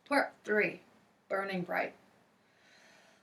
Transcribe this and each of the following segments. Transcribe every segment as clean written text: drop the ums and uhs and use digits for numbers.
Part 3. Burning bright.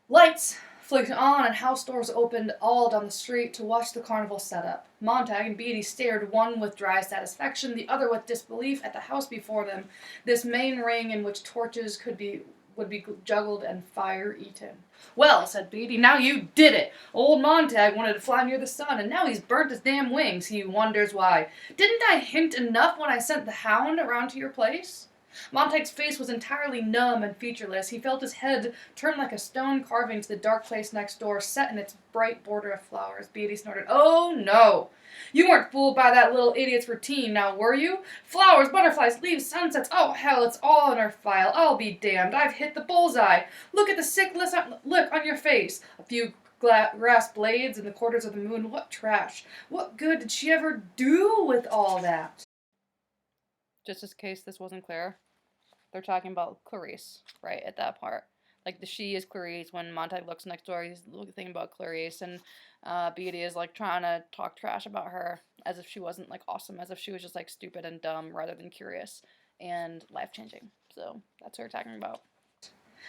Lights flicked on and house doors opened all down the street to watch the carnival set up. Montag and Beatty stared, one with dry satisfaction, the other with disbelief, at the house before them, this main ring in which torches would be juggled and fire eaten. "Well," said Beatty, "now you did it. Old Montag wanted to fly near the sun, and now he's burnt his damn wings. He wonders why. Didn't I hint enough when I sent the hound around to your place?" Montag's face was entirely numb and featureless. He felt his head turn like a stone carving to the dark place next door, set in its bright border of flowers. Beatty snorted. "Oh, no. You weren't fooled by that little idiot's routine, now were you? Flowers, butterflies, leaves, sunsets. Oh, hell, it's all in our file. I'll be damned. I've hit the bullseye. Look at the sick look on your face. A few grass blades in the quarters of the moon. What trash. What good did she ever do with all that?" Just in case this wasn't clear, they're talking about Clarice, right, at that part. Like, the she is Clarice. When Montag looks next door, he's thinking about Clarice, and Beatty is, like, trying to talk trash about her as if she wasn't, like, awesome, as if she was just, like, stupid and dumb rather than curious and life-changing. So that's what we're talking about.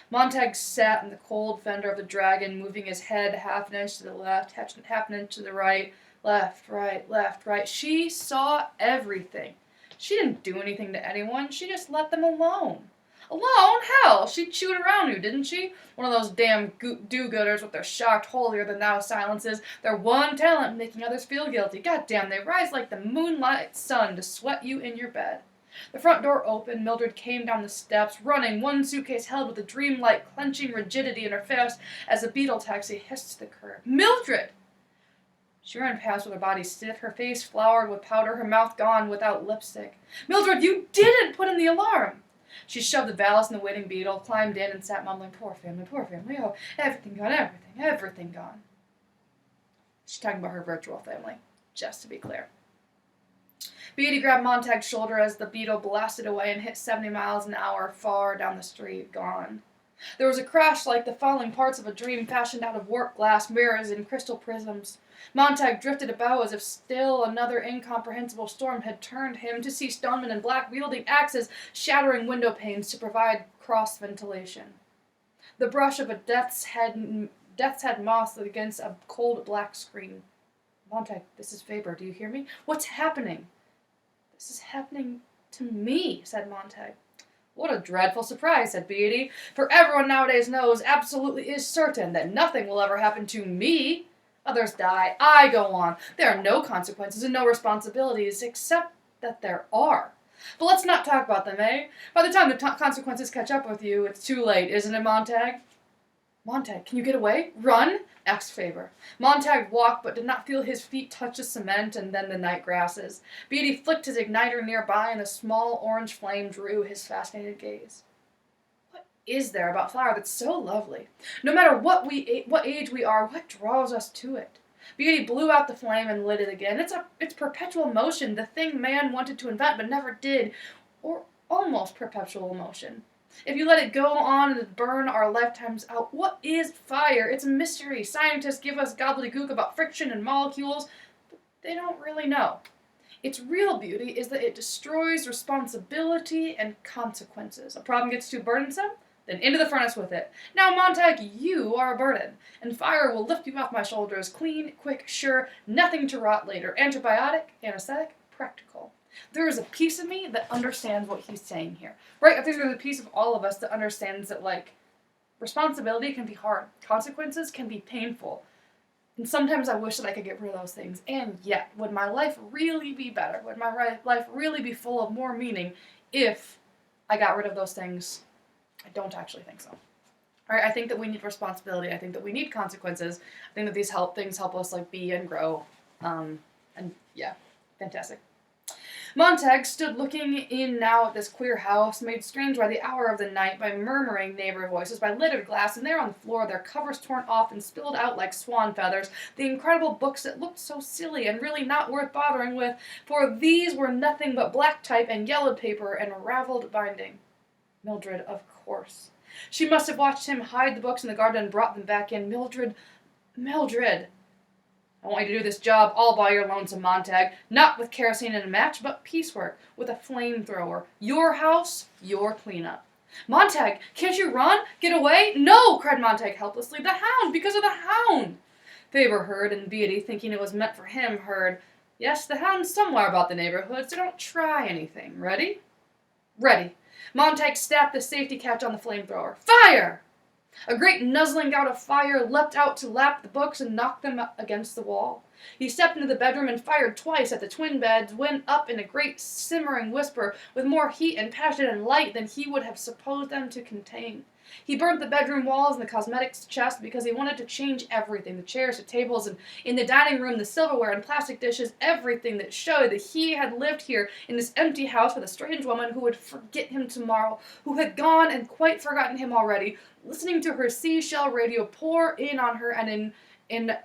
Montag sat in the cold fender of the Dragon, moving his head half an inch to the left, half an inch to the right, left, right, left, right. She saw everything. She didn't do anything to anyone. She just let them alone. Alone? Hell, she chewed around you, didn't she? One of those damn do-gooders with their shocked, holier-than-thou silences, their one talent, making others feel guilty. Goddamn, they rise like the moonlight sun to sweat you in your bed. The front door opened. Mildred came down the steps, running, one suitcase held with a dreamlike, clenching rigidity in her fist as the Beetle taxi hissed to the curb. "Mildred!" She ran past with her body stiff, her face floured with powder, her mouth gone without lipstick. "Mildred, you didn't put in the alarm!" She shoved the valise in the waiting Beetle, climbed in, and sat mumbling, poor family, oh, everything gone, everything gone." She's talking about her virtual family, just to be clear. Beatty grabbed Montag's shoulder as the Beetle blasted away and hit 70 miles an hour far down the street, gone. There was a crash like the falling parts of a dream fashioned out of work glass, mirrors, and crystal prisms. Montag drifted about as if still another incomprehensible storm had turned him, to see stonemen in black wielding axes, shattering window panes to provide cross ventilation. The brush of a death's head moth against a cold black screen. "Montag, this is Faber. Do you hear me? What's happening?" "This is happening to me," said Montag. "What a dreadful surprise," said Beatty, "for everyone nowadays knows, absolutely is certain, that nothing will ever happen to me. Others die, I go on. There are no consequences and no responsibilities, except that there are. But let's not talk about them, eh? By the time the consequences catch up with you, it's too late, isn't it, Montag?" "Montag, can you get away? Run?" asked Faber. Montag walked, but did not feel his feet touch the cement and then the night grasses. Beatty flicked his igniter nearby, and a small orange flame drew his fascinated gaze. What is there about flower that's so lovely? No matter what age we are, what draws us to it? Beatty blew out the flame and lit it again. It's perpetual motion, the thing man wanted to invent but never did, or almost perpetual motion. If you let it go on and burn our lifetimes out, what is fire? It's a mystery. Scientists give us gobbledygook about friction and molecules, but they don't really know. Its real beauty is that it destroys responsibility and consequences. A problem gets too burdensome? Then into the furnace with it. Now, Montag, you are a burden, and fire will lift you off my shoulders, clean, quick, sure, nothing to rot later. Antibiotic, anesthetic, practical. There is a piece of me that understands what he's saying here. Right? I think there's a piece of all of us that understands that, like, responsibility can be hard. Consequences can be painful. And sometimes I wish that I could get rid of those things. And yet, would my life really be better? Would my life really be full of more meaning if I got rid of those things? I don't actually think so. All right, I think that we need responsibility. I think that we need consequences. I think that these things help us, like, be and grow. And yeah, fantastic. Montag stood looking in now at this queer house, made strange by the hour of the night, by murmuring neighbor voices, by littered glass, and there on the floor, their covers torn off and spilled out like swan feathers, the incredible books that looked so silly and really not worth bothering with, for these were nothing but black type and yellowed paper and raveled binding. Mildred, of course. She must have watched him hide the books in the garden and brought them back in. Mildred. I want you to do this job all by your lonesome, Montag. Not with kerosene and a match, but piecework, with a flamethrower. Your house, your cleanup. Montag, can't you run? Get away? No, cried Montag helplessly. The hound, because of the hound. Faber heard, and Beatty, thinking it was meant for him, heard, yes, the hound's somewhere about the neighborhood, so don't try anything. Ready? Ready. Montag snapped the safety catch on the flamethrower. Fire! A great nuzzling gout of fire leapt out to lap the books and knock them against the wall. He stepped into the bedroom and fired twice at the twin beds, went up in a great simmering whisper, with more heat and passion and light than he would have supposed them to contain. He burnt the bedroom walls and the cosmetics chest because he wanted to change everything, the chairs, the tables, and in the dining room, the silverware and plastic dishes, everything that showed that he had lived here in this empty house with a strange woman who would forget him tomorrow, who had gone and quite forgotten him already, listening to her seashell radio pour in on her and in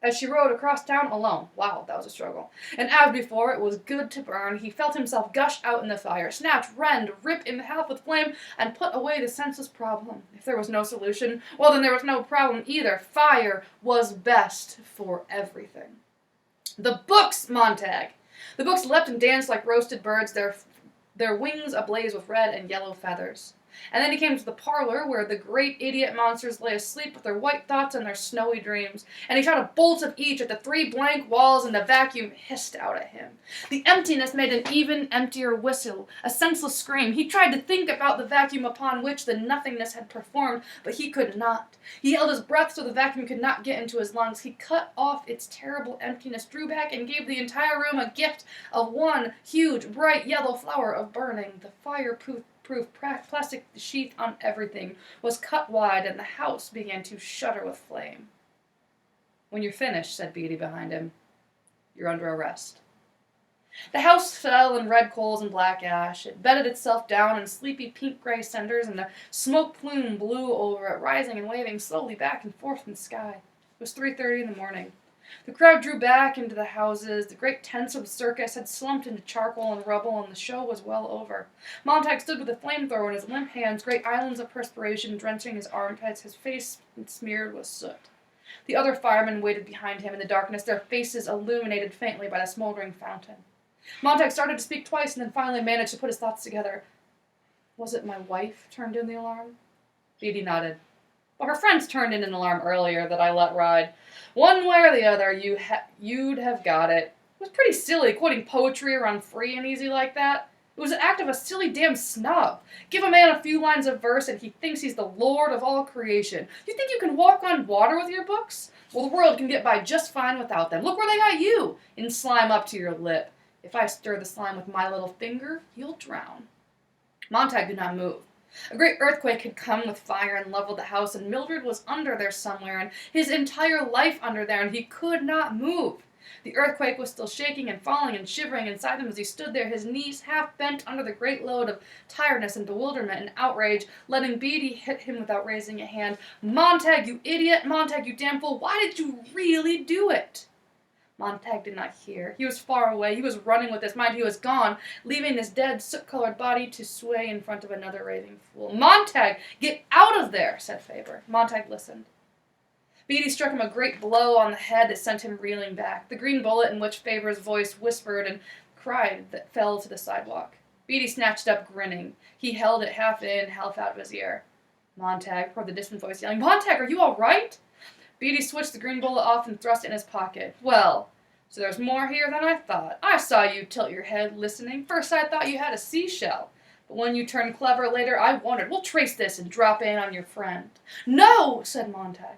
as she rode across town alone. Wow, that was a struggle. And as before, it was good to burn. He felt himself gush out in the fire, snatch, rend, rip in half with flame, and put away the senseless problem. If there was no solution, well, then there was no problem either. Fire was best for everything. The books, Montag! The books leapt and danced like roasted birds, their wings ablaze with red and yellow feathers. And then he came to the parlor where the great idiot monsters lay asleep with their white thoughts and their snowy dreams, and he shot a bolt of each at the 3 blank walls, and the vacuum hissed out at him. The emptiness made an even emptier whistle, a senseless scream. He tried to think about the vacuum upon which the nothingness had performed, but he could not. He held his breath so the vacuum could not get into his lungs. He cut off its terrible emptiness, drew back, and gave the entire room a gift of one huge, bright yellow flower of burning. The fireproof plastic sheath on everything was cut wide, and the house began to shudder with flame. When you're finished, said Beatty behind him, you're under arrest. The house fell in red coals and black ash. It bedded itself down in sleepy pink-gray cinders, and a smoke plume blew over it, rising and waving slowly back and forth in the sky. It was 3:30 in the morning. The crowd drew back into the houses. The great tents of the circus had slumped into charcoal and rubble, and the show was well over. Montag stood with a flamethrower in his limp hands, great islands of perspiration drenching his armpits, his face smeared with soot. The other firemen waited behind him in the darkness, their faces illuminated faintly by the smoldering fountain. Montag started to speak twice, and then finally managed to put his thoughts together. Was it my wife turned in the alarm? Beatty nodded. Well, her friends turned in an alarm earlier that I let ride. One way or the other, you'd have got it. It was pretty silly, quoting poetry around free and easy like that. It was an act of a silly damn snub. Give a man a few lines of verse and he thinks he's the lord of all creation. You think you can walk on water with your books? Well, the world can get by just fine without them. Look where they got you, in slime up to your lip. If I stir the slime with my little finger, you'll drown. Montag did not move. A great earthquake had come with fire and leveled the house, and Mildred was under there somewhere, and his entire life under there, and he could not move. The earthquake was still shaking and falling and shivering inside him as he stood there, his knees half bent under the great load of tiredness and bewilderment and outrage, letting Beatty hit him without raising a hand. Montag, you idiot! Montag, you damn fool! Why did you really do it? Montag did not hear. He was far away. He was running with his mind. He was gone, leaving his dead, soot-colored body to sway in front of another raving fool. Montag, get out of there, said Faber. Montag listened. Beatty struck him a great blow on the head that sent him reeling back. The green bullet in which Faber's voice whispered and cried that fell to the sidewalk. Beatty snatched up, grinning. He held it half in, half out of his ear. Montag, heard the distant voice yelling, Montag, are you all right? Beatty switched the green bullet off and thrust it in his pocket. Well, so there's more here than I thought. I saw you tilt your head, listening. First I thought you had a seashell. But when you turned clever later, I wondered. We'll trace this and drop in on your friend. No, said Montag.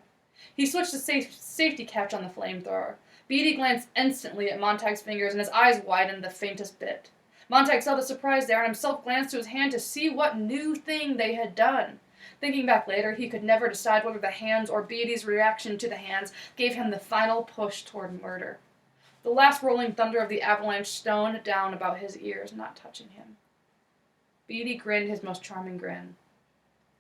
He switched the safety catch on the flamethrower. Beatty glanced instantly at Montag's fingers, and his eyes widened the faintest bit. Montag saw the surprise there, and himself glanced to his hand to see what new thing they had done. Thinking back later, he could never decide whether the hands or Beatty's reaction to the hands gave him the final push toward murder. The last rolling thunder of the avalanche stoned down about his ears, not touching him. Beatty grinned his most charming grin.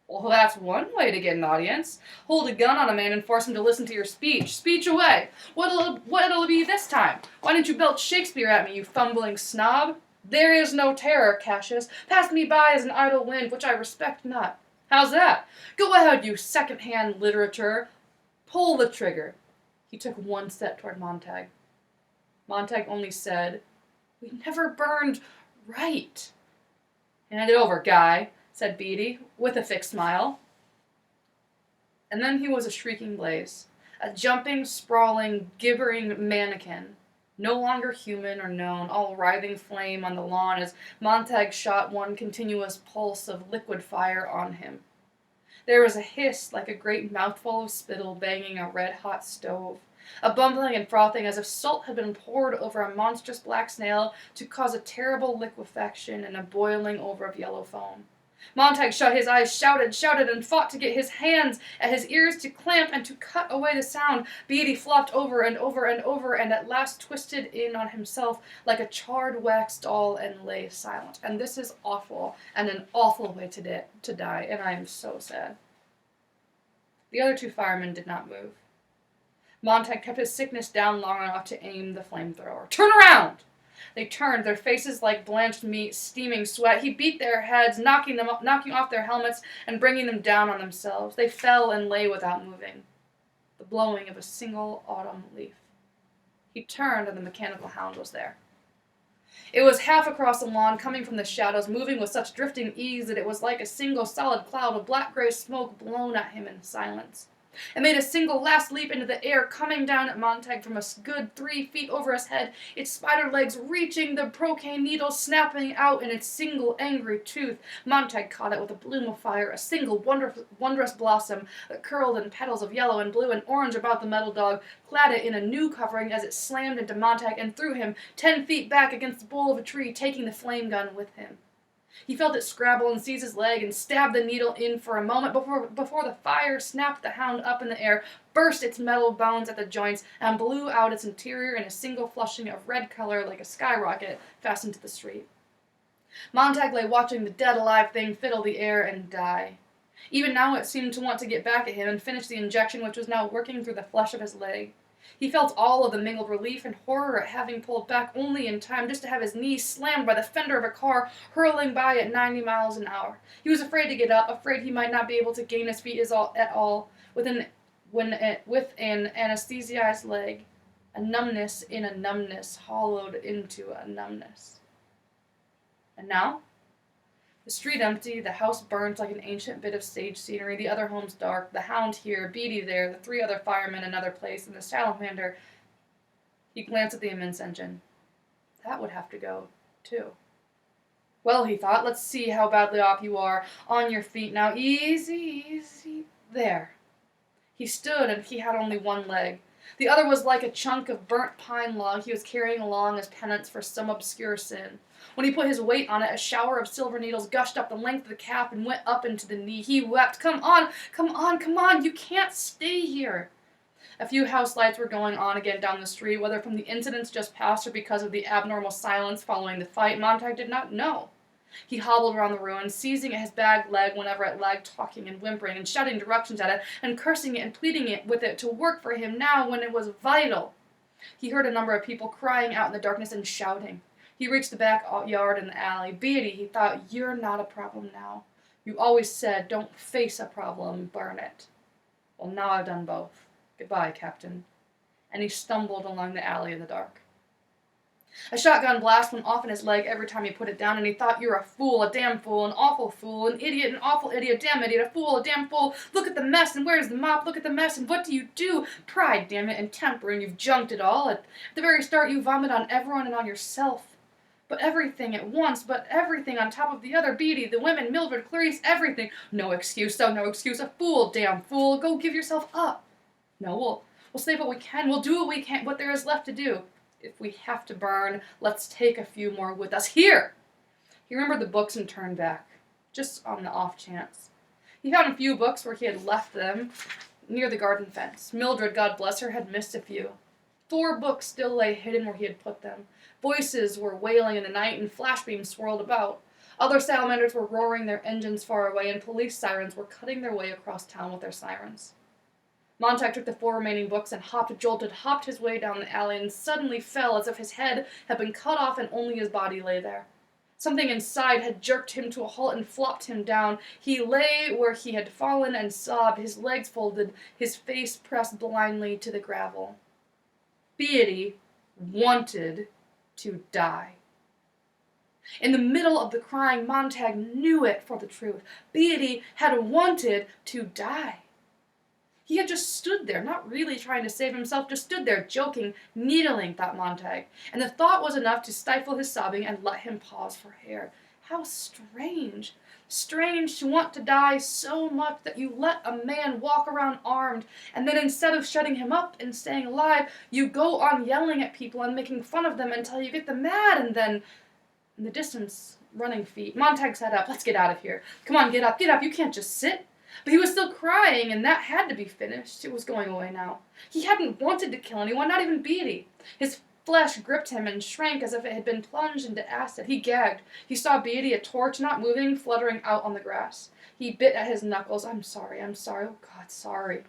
Well, that's one way to get an audience. Hold a gun on a man and force him to listen to your speech. Speech away. What'll it be this time? Why didn't you belt Shakespeare at me, you fumbling snob? There is no terror, Cassius. Pass me by as an idle wind, which I respect not. How's that? Go ahead, you second-hand literature. Pull the trigger. He took one step toward Montag. Montag only said, We never burned right. Hand it over, guy, said Beatty, with a fixed smile. And then he was a shrieking blaze, a jumping, sprawling, gibbering mannequin, no longer human or known, all writhing flame on the lawn as Montag shot one continuous pulse of liquid fire on him. There was a hiss like a great mouthful of spittle banging a red-hot stove, a bumbling and frothing as if salt had been poured over a monstrous black snail to cause a terrible liquefaction and a boiling over of yellow foam. Montag shut his eyes, shouted, and fought to get his hands at his ears to clamp and to cut away the sound. Beatty flopped over and over and over, and at last twisted in on himself like a charred wax doll and lay silent. And this is awful, and an awful way to die, and I am so sad. The other two firemen did not move. Montag kept his sickness down long enough to aim the flamethrower. "Turn around!" They turned, their faces like blanched meat, steaming sweat. He beat their heads, knocking off their helmets and bringing them down on themselves. They fell and lay without moving, the blowing of a single autumn leaf. He turned, and the mechanical hound was there. It was half across the lawn, coming from the shadows, moving with such drifting ease that it was like a single solid cloud of black-gray smoke blown at him in silence. It made a single last leap into the air, coming down at Montag from a good 3 feet over his head, its spider legs reaching the croquet needle, snapping out in its single angry tooth. Montag caught it with a bloom of fire, a single wondrous blossom that curled in petals of yellow and blue and orange about the metal dog, clad it in a new covering as it slammed into Montag and threw him 10 feet back against the bole of a tree, taking the flame gun with him. He felt it scrabble and seize his leg and stab the needle in for a moment before the fire snapped the hound up in the air, burst its metal bones at the joints, and blew out its interior in a single flushing of red color like a skyrocket fastened to the street. Montag lay watching the dead alive thing fiddle the air and die. Even now it seemed to want to get back at him and finish the injection which was now working through the flesh of his leg. He felt all of the mingled relief and horror at having pulled back only in time just to have his knee slammed by the fender of a car hurling by at 90 miles an hour. He was afraid to get up, afraid he might not be able to gain his feet at all with an anesthetized leg, a numbness in a numbness hollowed into a numbness. And now? The street empty, the house burnt like an ancient bit of stage scenery, the other homes dark, the hound here, Beatty there, the 3 other firemen another place, and the salamander. He glanced at the immense engine. That would have to go, too. Well, he thought, let's see how badly off you are. On your feet now. Easy, easy. There. He stood, and he had only one leg. The other was like a chunk of burnt pine log he was carrying along as penance for some obscure sin. When he put his weight on it, a shower of silver needles gushed up the length of the calf and went up into the knee. He wept, come on, come on, come on, you can't stay here. A few house lights were going on again down the street, whether from the incidents just past or because of the abnormal silence following the fight, Montag did not know. He hobbled around the ruin, seizing at his bag leg whenever it lagged, talking and whimpering and shouting directions at it and cursing it and pleading it with it to work for him now when it was vital. He heard a number of people crying out in the darkness and shouting. He reached the back yard in the alley. Beatty, he thought, you're not a problem now. You always said, don't face a problem, burn it. Well, now I've done both. Goodbye, Captain. And he stumbled along the alley in the dark. A shotgun blast went off in his leg every time he put it down, and he thought, you're a fool, a damn fool, an awful fool, an idiot, an awful idiot, a damn idiot, a fool, a damn fool. Look at the mess, and where's the mop? Look at the mess, and what do you do? Pride, damn it, and temper, and you've junked it all. At the very start, you vomit on everyone and on yourself. But everything at once, but everything on top of the other. Beatty, the women, Mildred, Clarice, everything. No excuse, though, no excuse. A fool, damn fool. Go give yourself up. No, we'll save what we can. We'll do what we can, what there is left to do. If we have to burn, let's take a few more with us. Here! He remembered the books and turned back, just on the off chance. He found a few books where he had left them, near the garden fence. Mildred, God bless her, had missed a few. 4 books still lay hidden where he had put them. Voices were wailing in the night, and flashbeams swirled about. Other salamanders were roaring their engines far away, and police sirens were cutting their way across town with their sirens. Montag took the 4 remaining books and hopped his way down the alley, and suddenly fell as if his head had been cut off and only his body lay there. Something inside had jerked him to a halt and flopped him down. He lay where he had fallen and sobbed, his legs folded, his face pressed blindly to the gravel. Beatty wanted to die. In the middle of the crying, Montag knew it for the truth. Beatty had wanted to die. He had just stood there, not really trying to save himself, just stood there, joking, needling, thought Montag. And the thought was enough to stifle his sobbing and let him pause for air. How strange. Strange to want to die so much that you let a man walk around armed, and then instead of shutting him up and staying alive, you go on yelling at people and making fun of them until you get them mad, and then, in the distance, running feet. Montag sat up. Let's get out of here. Come on, get up, you can't just sit. But he was still crying, and that had to be finished. It was going away now. He hadn't wanted to kill anyone, not even Beatty. His flesh gripped him and shrank as if it had been plunged into acid. He gagged. He saw Beatty, a torch not moving, fluttering out on the grass. He bit at his knuckles. I'm sorry, oh God, sorry.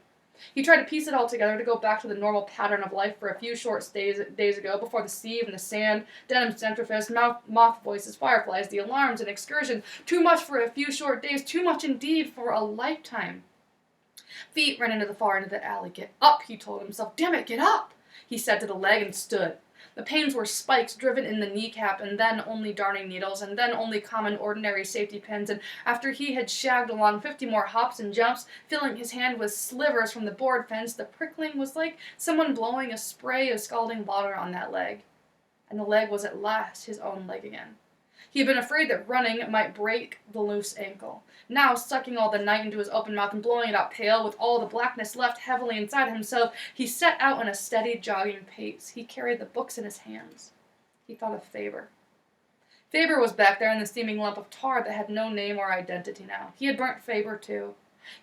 He tried to piece it all together to go back to the normal pattern of life for a few short days ago, before the sieve and the sand, denim centrifuge, moth voices, fireflies, the alarms, and excursion. Too much for a few short days, too much indeed for a lifetime. Feet ran into the far end of the alley. Get up, he told himself. Damn it, get up, he said to the leg, and stood. The pains were spikes driven in the kneecap, and then only darning needles, and then only common ordinary safety pins, and after he had shagged along 50 more hops and jumps, filling his hand with slivers from the board fence, the prickling was like someone blowing a spray of scalding water on that leg. And the leg was at last his own leg again. He had been afraid that running might break the loose ankle. Now, sucking all the night into his open mouth and blowing it out pale, with all the blackness left heavily inside himself, he set out in a steady, jogging pace. He carried the books in his hands. He thought of Faber. Faber was back there in the steaming lump of tar that had no name or identity now. He had burnt Faber, too.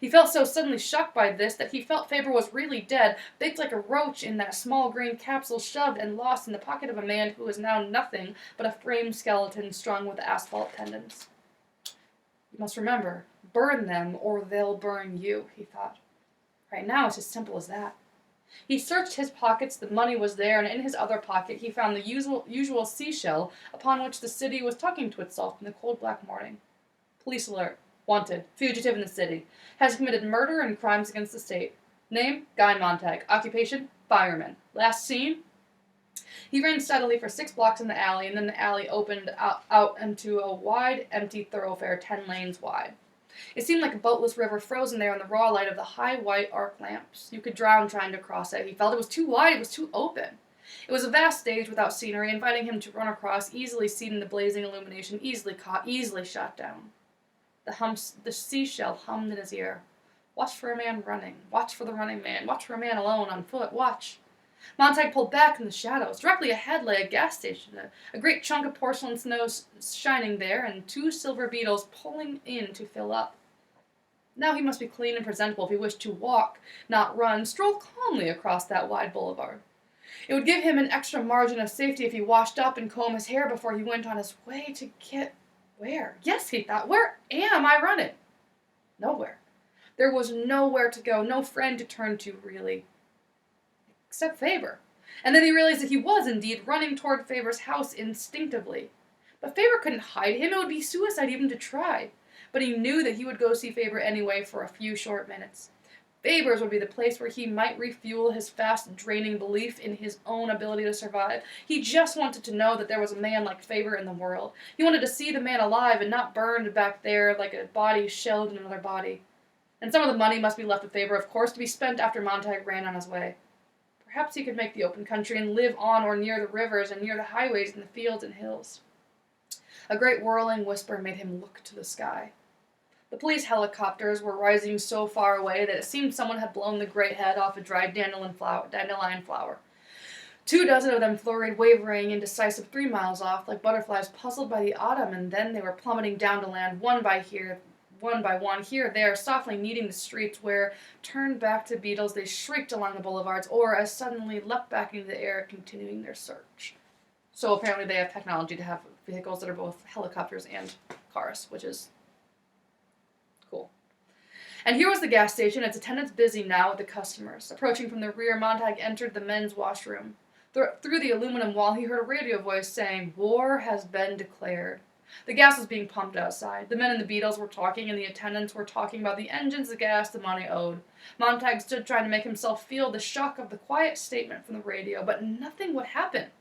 He felt so suddenly shocked by this that he felt Faber was really dead, baked like a roach in that small green capsule, shoved and lost in the pocket of a man who was now nothing but a framed skeleton strung with asphalt tendons. You must remember, burn them or they'll burn you, he thought. Right now it's as simple as that. He searched his pockets, the money was there, and in his other pocket he found the usual seashell upon which the city was talking to itself in the cold black morning. Police alert. Wanted. Fugitive in the city. Has committed murder and crimes against the state. Name? Guy Montag. Occupation? Fireman. Last seen? He ran steadily for 6 blocks in the alley, and then the alley opened out into a wide, empty thoroughfare 10 lanes wide. It seemed like a boatless river frozen there in the raw light of the high white arc lamps. You could drown trying to cross it. He felt it was too wide, it was too open. It was a vast stage without scenery, inviting him to run across, easily seen in the blazing illumination, easily caught, easily shot down. The seashell hummed in his ear. Watch for a man running. Watch for the running man. Watch for a man alone, on foot. Watch. Montag pulled back in the shadows. Directly ahead lay a gas station, a great chunk of porcelain snow shining there, and 2 silver beetles pulling in to fill up. Now he must be clean and presentable if he wished to walk, not run, stroll calmly across that wide boulevard. It would give him an extra margin of safety if he washed up and combed his hair before he went on his way to get... Where? Yes, he thought. Where am I running? Nowhere. There was nowhere to go, no friend to turn to, really. Except Faber. And then he realized that he was indeed running toward Faber's house instinctively. But Faber couldn't hide him. It would be suicide even to try. But he knew that he would go see Faber anyway for a few short minutes. Faber's would be the place where he might refuel his fast-draining belief in his own ability to survive. He just wanted to know that there was a man like Faber in the world. He wanted to see the man alive and not burned back there like a body shelled in another body. And some of the money must be left with Faber, of course, to be spent after Montag ran on his way. Perhaps he could make the open country and live on or near the rivers and near the highways and the fields and hills. A great whirling whisper made him look to the sky. The police helicopters were rising so far away that it seemed someone had blown the great head off a dry dandelion flower. 24 of them flurried, wavering, indecisive, 3 miles off, like butterflies puzzled by the autumn, and then they were plummeting down to land, one by one, here, there, softly kneading the streets, where, turned back to beetles, they shrieked along the boulevards, or as suddenly leapt back into the air, continuing their search. So apparently they have technology to have vehicles that are both helicopters and cars, which is cool. And here was the gas station, its attendants busy now with the customers. Approaching from the rear, Montag entered the men's washroom. Through the aluminum wall, he heard a radio voice saying, "War has been declared." The gas was being pumped outside. The men in the beetles were talking, and the attendants were talking about the engines, the gas, the money owed. Montag stood trying to make himself feel the shock of the quiet statement from the radio, but nothing would happen.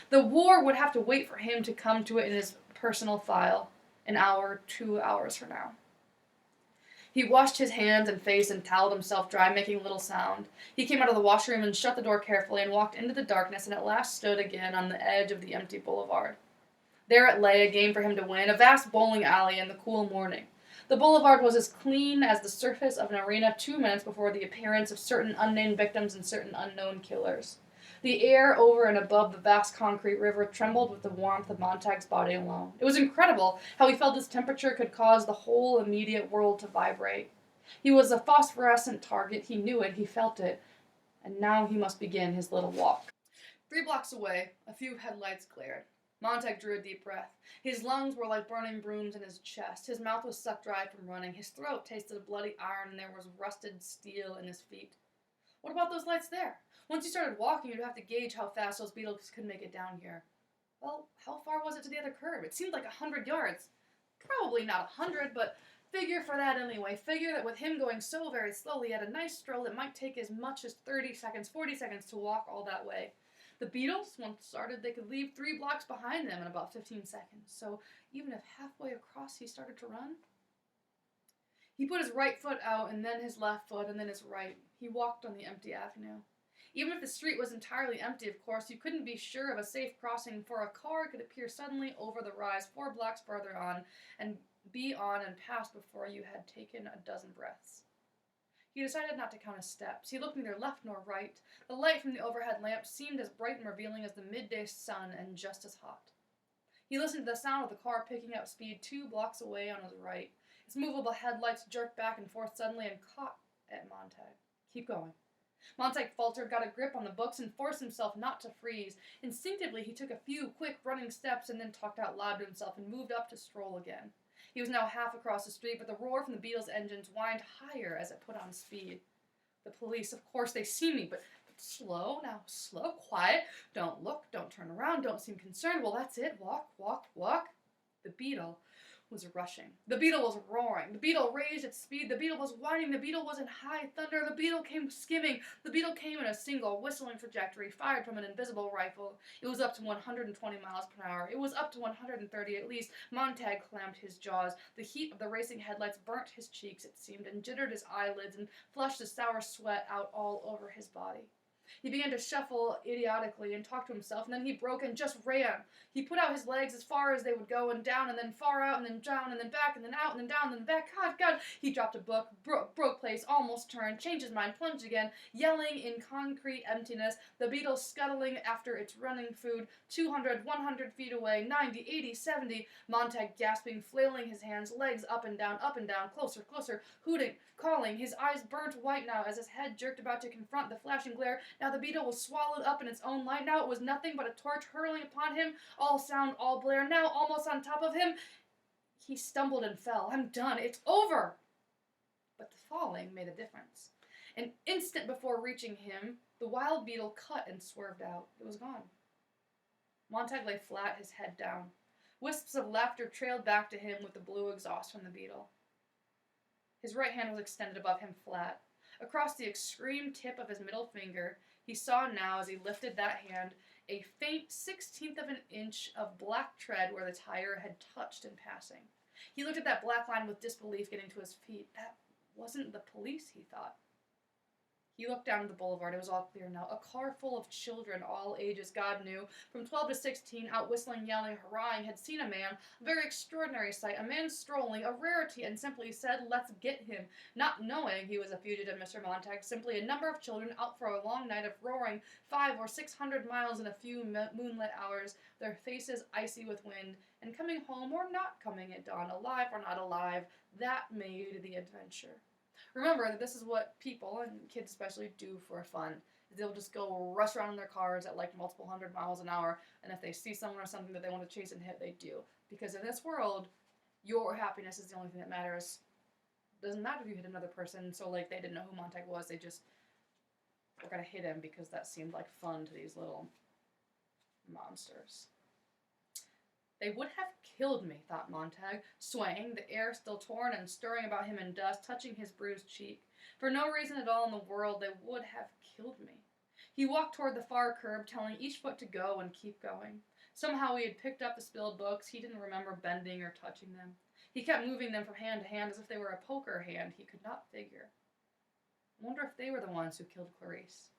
The war would have to wait for him to come to it in his personal file, an hour, 2 hours from now. He washed his hands and face and toweled himself dry, making little sound. He came out of the washroom and shut the door carefully and walked into the darkness and at last stood again on the edge of the empty boulevard. There it lay, a game for him to win, a vast bowling alley in the cool morning. The boulevard was as clean as the surface of an arena 2 minutes before the appearance of certain unnamed victims and certain unknown killers. The air over and above the vast concrete river trembled with the warmth of Montag's body alone. It was incredible how he felt his temperature could cause the whole immediate world to vibrate. He was a phosphorescent target, he knew it, he felt it, and now he must begin his little walk. 3 blocks away, a few headlights glared. Montag drew a deep breath. His lungs were like burning brooms in his chest. His mouth was sucked dry from running. His throat tasted of bloody iron, and there was rusted steel in his feet. What about those lights there? Once you started walking, you'd have to gauge how fast those beetles could make it down here. Well, how far was it to the other curb? It seemed like 100 yards. Probably not 100, but figure for that anyway. Figure that with him going so very slowly at a nice stroll, it might take as much as 30 seconds, 40 seconds to walk all that way. The beetles, once started, they could leave 3 blocks behind them in about 15 seconds. So even if halfway across he started to run, he put his right foot out, and then his left foot, and then his right. He walked on the empty avenue. Even if the street was entirely empty, of course, you couldn't be sure of a safe crossing, for a car could appear suddenly over the rise 4 blocks farther on, and be on and past before you had taken a dozen breaths. He decided not to count his steps. He looked neither left nor right. The light from the overhead lamp seemed as bright and revealing as the midday sun, and just as hot. He listened to the sound of the car picking up speed 2 blocks away on his right. Its movable headlights jerked back and forth suddenly and caught at Montag. Keep going. Montag faltered, got a grip on the books, and forced himself not to freeze. Instinctively, he took a few quick running steps and then talked out loud to himself and moved up to stroll again. He was now half across the street, but the roar from the Beatles' engines whined higher as it put on speed. The police, of course, they see me, but slow, now, slow, quiet. Don't look, don't turn around, don't seem concerned. Well, that's it. Walk, walk, walk. The Beetle was rushing. The Beetle was roaring. The Beetle raised its speed. The Beetle was whining. The Beetle was in high thunder. The Beetle came skimming. The Beetle came in a single, whistling trajectory, fired from an invisible rifle. It was up to 120 miles per hour. It was up to 130 at least. Montag clamped his jaws. The heat of the racing headlights burnt his cheeks, it seemed, and jittered his eyelids and flushed the sour sweat out all over his body. He began to shuffle idiotically and talk to himself, and then he broke and just ran. He put out his legs as far as they would go, and down, and then far out, and then down, and then back, and then out, and then down, and then back. God. He dropped a book, broke place, almost turned, changed his mind, plunged again, yelling in concrete emptiness, the Beetle scuttling after its running food, 200, 100 feet away, 90, 80, 70. Montag gasping, flailing his hands, legs up and down, closer, hooting, calling. His eyes burnt white now as his head jerked about to confront the flashing glare. Now the Beetle was swallowed up in its own light. Now it was nothing but a torch hurling upon him, all sound, all blare. Now almost on top of him, he stumbled and fell. I'm done. It's over. But the falling made a difference. An instant before reaching him, the wild beetle cut and swerved out. It was gone. Montag lay flat, his head down. Wisps of laughter trailed back to him with the blue exhaust from the beetle. His right hand was extended above him flat. Across the extreme tip of his middle finger, he saw now, as he lifted that hand, a faint 1/16 of an inch of black tread where the tire had touched in passing. He looked at that black line with disbelief getting to his feet. That wasn't the police, he thought. He looked down the boulevard. It was all clear now. A car full of children, all ages, God knew, from 12 to 16, out whistling, yelling, hurrahing, had seen a man, a very extraordinary sight, a man strolling, a rarity, and simply said, "Let's get him," not knowing he was a fugitive, Mr. Montag, simply a number of children out for a long night of roaring 500 or 600 miles in a few moonlit hours, their faces icy with wind, and coming home or not coming at dawn, alive or not alive. That made the adventure. Remember that this is what people, and kids especially, do for fun. They'll just go rush around in their cars at like multiple 100 miles an hour, and if they see someone or something that they want to chase and hit, they do. Because in this world, your happiness is the only thing that matters. It doesn't matter if you hit another person, so like they didn't know who Montag was, they just were going to hit him because that seemed like fun to these little monsters. They would have killed me, thought Montag, swaying, the air still torn and stirring about him in dust, touching his bruised cheek. For no reason at all in the world, they would have killed me. He walked toward the far curb, telling each foot to go and keep going. Somehow he had picked up the spilled books. He didn't remember bending or touching them. He kept moving them from hand to hand as if they were a poker hand he could not figure. I wonder if they were the ones who killed Clarice.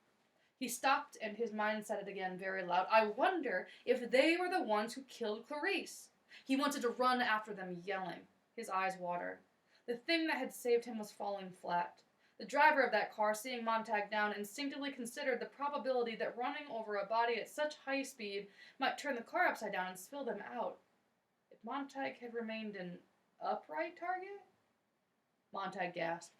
He stopped and his mind said it again very loud. I wonder if they were the ones who killed Clarice. He wanted to run after them, yelling. His eyes watered. The thing that had saved him was falling flat. The driver of that car, seeing Montag down, instinctively considered the probability that running over a body at such high speed might turn the car upside down and spill them out. If Montag had remained an upright target? Montag gasped.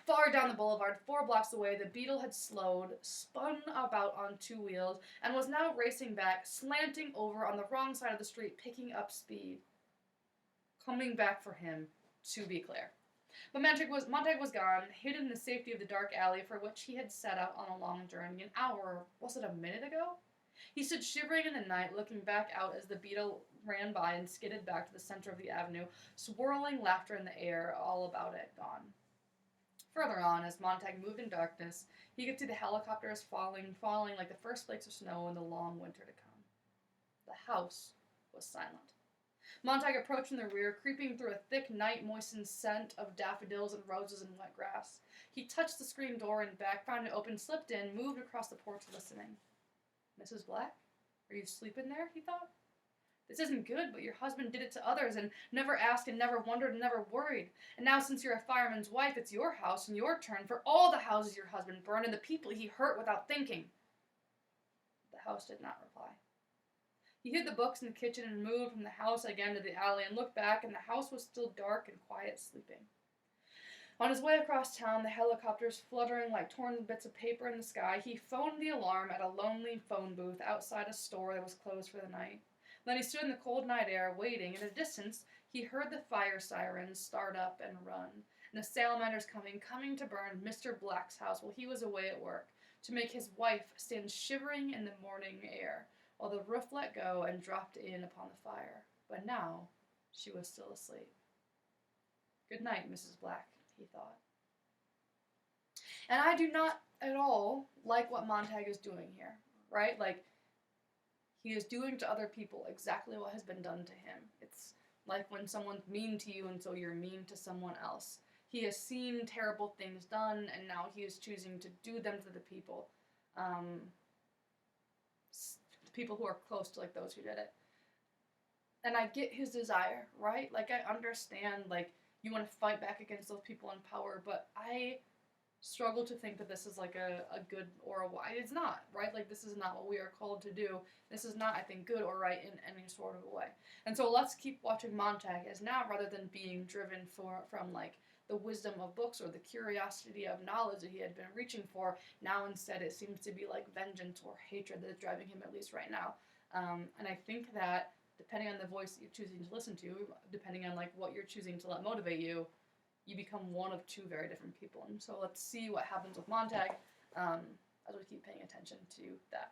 Far down the boulevard, 4 blocks away, the Beetle had slowed, spun about on 2 wheels, and was now racing back, slanting over on the wrong side of the street, picking up speed. Coming back for him, to be clear. But Montag was gone, hidden in the safety of the dark alley for which he had set out on a long journey, an hour, was it a minute ago? He stood shivering in the night, looking back out as the Beetle ran by and skidded back to the center of the avenue, swirling laughter in the air, all about it gone. Further on, as Montag moved in darkness, he could see the helicopters falling like the first flakes of snow in the long winter to come. The house was silent. Montag approached from the rear, creeping through a thick, night-moistened scent of daffodils and roses and wet grass. He touched the screen door and back, found it open, slipped in, moved across the porch, listening. Mrs. Black? Are you asleep in there? He thought. This isn't good, but your husband did it to others and never asked and never wondered and never worried. And now since you're a fireman's wife, it's your house and your turn for all the houses your husband burned and the people he hurt without thinking. The house did not reply. He hid the books in the kitchen and moved from the house again to the alley and looked back, and the house was still dark and quiet, sleeping. On his way across town, the helicopters fluttering like torn bits of paper in the sky, he phoned the alarm at a lonely phone booth outside a store that was closed for the night. Then he stood in the cold night air, waiting. In the distance, he heard the fire sirens start up and run, and the salamanders coming to burn Mr. Black's house while he was away at work, to make his wife stand shivering in the morning air, while the roof let go and dropped in upon the fire. But now she was still asleep. Good night, Mrs. Black, he thought. And I do not at all like what Montag is doing here, right? Like, he is doing to other people exactly what has been done to him. It's like when someone's mean to you and so you're mean to someone else. He has seen terrible things done, and now he is choosing to do them to the people. People who are close to, like, those who did it. And I get his desire, right? Like, I understand, like, you want to fight back against those people in power, but I struggle to think that this is like a good or a wise. It's not, right? Like, this is not what we are called to do. This is not, I think, good or right in any sort of a way. And so let's keep watching Montag as now, rather than being driven from like the wisdom of books or the curiosity of knowledge that he had been reaching for, now instead it seems to be like vengeance or hatred that is driving him, at least right now. And I think that depending on the voice that you're choosing to listen to, depending on like what you're choosing to let motivate you, you become one of 2 very different people. And so let's see what happens with Montag as we keep paying attention to that.